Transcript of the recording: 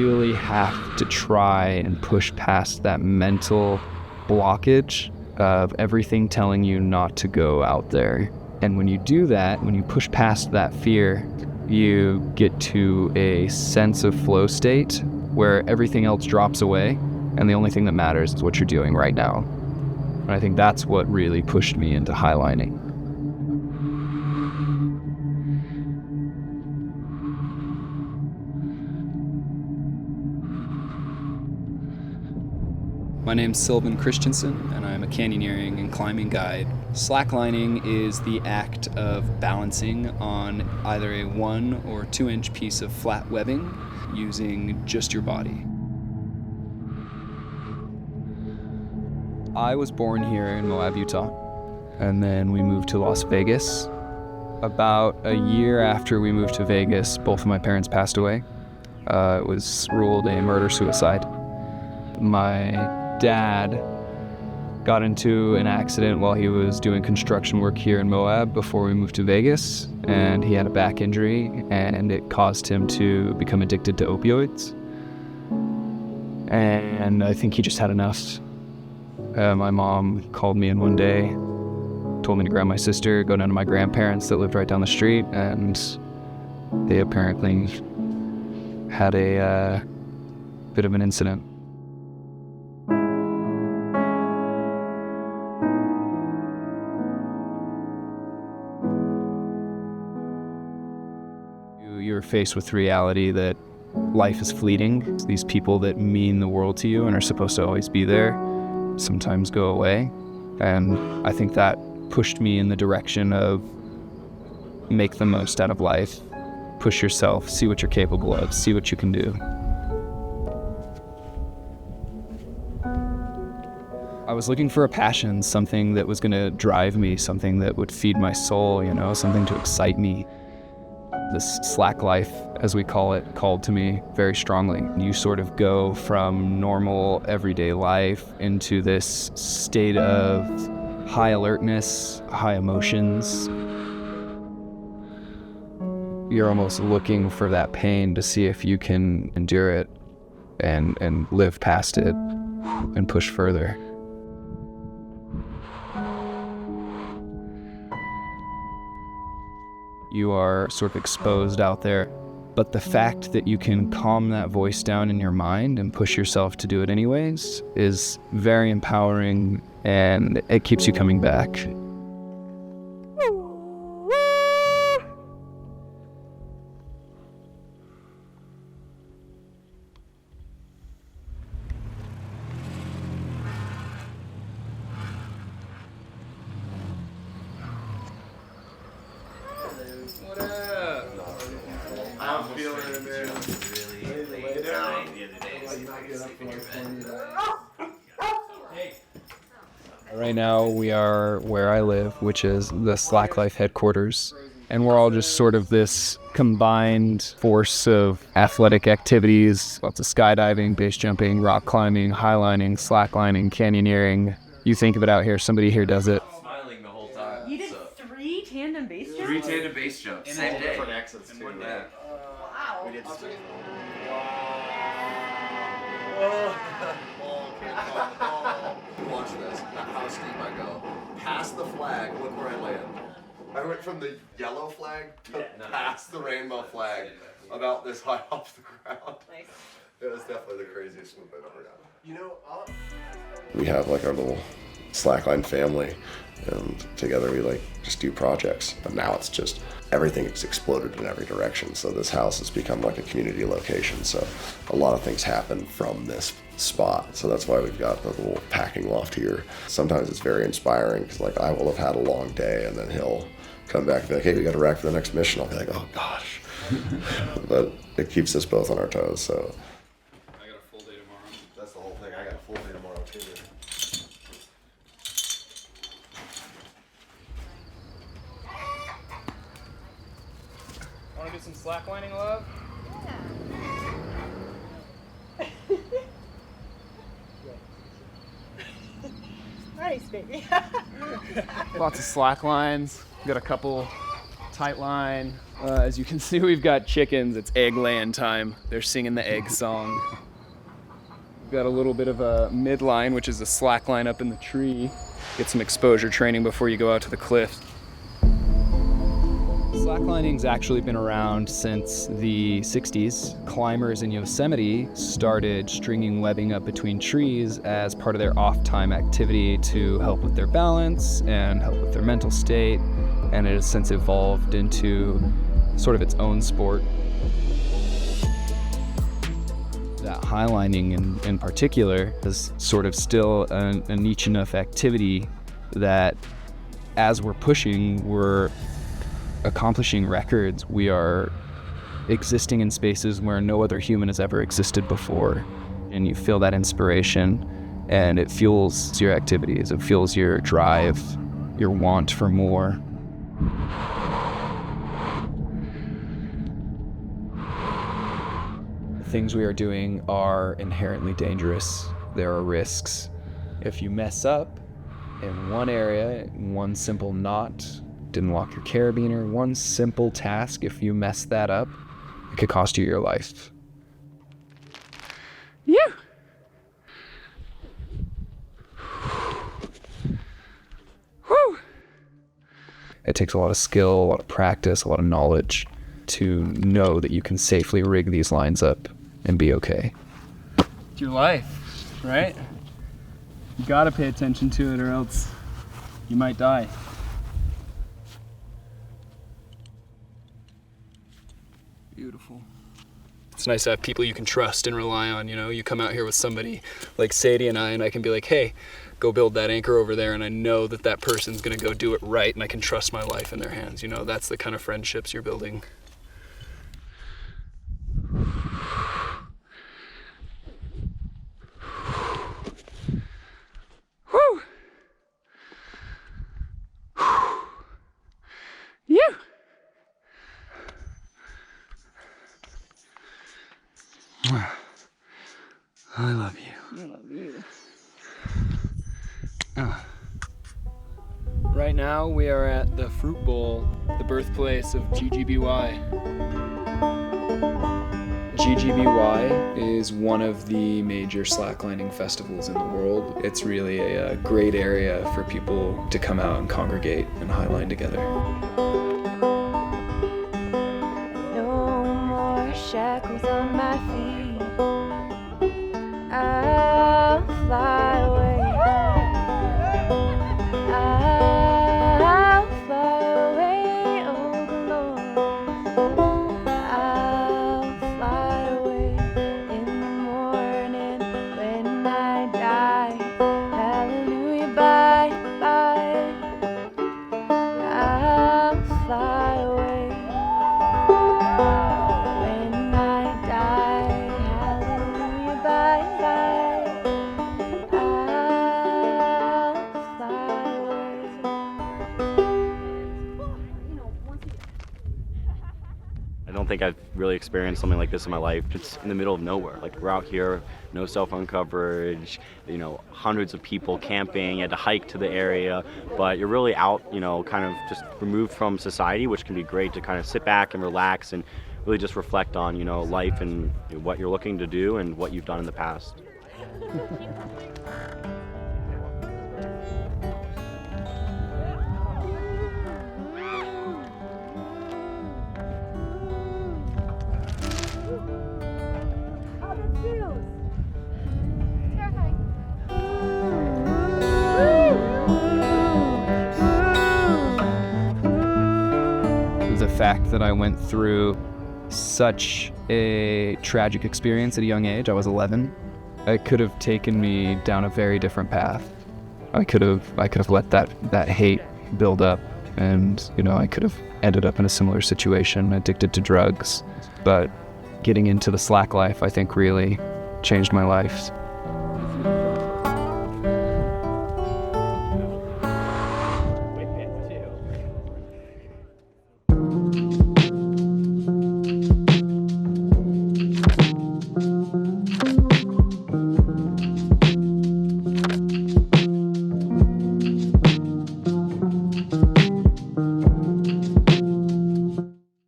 really have to try and push past that mental blockage of everything telling you not to go out there. And when you do that, when you push past that fear, you get to a sense of flow state where everything else drops away, and the only thing that matters is what you're doing right now. And I think that's what really pushed me into highlining. My name's Sylvan Christensen, and I'm a canyoneering and climbing guide. Slacklining is the act of balancing on either a 1 or 2 inch piece of flat webbing using just your body. I was born here in Moab, Utah, and then we moved to Las Vegas. About a year after we moved to Vegas, both of my parents passed away. It was ruled a murder-suicide. My dad got into an accident while he was doing construction work here in Moab before we moved to Vegas, and he had a back injury, and it caused him to become addicted to opioids. And I think he just had enough. My mom called me in one day, told me to grab my sister, go down to my grandparents that lived right down the street, and they apparently had a bit of an incident. You're faced with the reality that life is fleeting. These people that mean the world to you and are supposed to always be there sometimes go away. And I think that pushed me in the direction of make the most out of life, push yourself, see what you're capable of, see what you can do. I was looking for a passion, something that was going to drive me, something that would feed my soul, something to excite me. This slack life, as we call it, called to me very strongly. You sort of go from normal everyday life into this state of high alertness, high emotions. You're almost looking for that pain to see if you can endure it and live past it and push further. You are sort of exposed out there, but the fact that you can calm that voice down in your mind and push yourself to do it anyways is very empowering, and it keeps you coming back. I'm feeling it, man. Really lay down. Right now we are where I live, which is the Slack Life headquarters. And we're all just sort of this combined force of athletic activities, lots of skydiving, base jumping, rock climbing, highlining, slacklining, canyoneering. You think of it out here, somebody here does it. Smiling the whole time. You did 3 tandem base jumps? 3 tandem base jumps. And Same all day. different exits too. Yeah. Wow. We did Oh, Watch this. How steep I go. Past the flag, look where I land. I went from the yellow flag to past the rainbow flag, about this high off the ground. Nice. It was definitely the craziest move I've ever done. We have like our little slackline family, and together we just do projects. And now it's just everything's exploded in every direction. So this house has become like a community location. So a lot of things happen from this spot. So that's why we've got the little packing loft here. Sometimes it's very inspiring because I will have had a long day, and then he'll come back and be like, hey, we got to rack for the next mission. I'll be like, oh gosh. But it keeps us both on our toes. So I got a full day tomorrow. that's the whole thing. I got a full day tomorrow too. Want to do some slacklining, love? Nice, baby. Lots of slack lines. Got a couple tight line, As you can see, we've got chickens. It's egg laying time. They're singing the egg song. We've got a little bit of a midline, which is a slack line up in the tree. Get some exposure training before you go out to the cliffs. Slacklining's actually been around since the 60s. Climbers in Yosemite started stringing webbing up between trees as part of their off-time activity to help with their balance and help with their mental state, and it has since evolved into sort of its own sport. That highlining in particular is sort of still a niche enough activity that as we're pushing, we're accomplishing records. We are existing in spaces where no other human has ever existed before. And you feel that inspiration, and it fuels your activities. It fuels your drive, your want for more. The things we are doing are inherently dangerous. There are risks. If you mess up in one area, in one simple knot, didn't lock your carabiner, one simple task, if you mess that up, it could cost you your life. Yeah. Whew. It takes a lot of skill, a lot of practice, a lot of knowledge to know that you can safely rig these lines up and be okay. It's your life, right? You gotta pay attention to it or else you might die. Beautiful. It's nice to have people you can trust and rely on, you know? You come out here with somebody like Sadie and I can be like, hey, go build that anchor over there, and I know that that person's gonna go do it right, and I can trust my life in their hands, you know? That's the kind of friendships you're building. Whew! Yeah! I love you. I love you. Right now we are at the Fruit Bowl, the birthplace of GGBY. GGBY is one of the major slacklining festivals in the world. It's really a great area for people to come out and congregate and highline together. No more shackles on my feet. I'll fly away. I'll fly away, oh Lord. I'll fly away in the morning when I die. Hallelujah, bye, bye. I'll fly away when I die. Hallelujah, bye, bye. I don't think I've really experienced something like this in my life. It's in the middle of nowhere. Like, we're out here, no cell phone coverage, you know, hundreds of people camping, you had to hike to the area, but you're really out, you know, kind of just removed from society, which can be great to kind of sit back and relax and really just reflect on, you know, life and what you're looking to do and what you've done in the past. The fact that I went through such a tragic experience at a young age, I was 11, it could have taken me down a very different path. I could have let that hate build up, and you know, I could have ended up in a similar situation, addicted to drugs. But getting into the slack life, I think, really changed my life.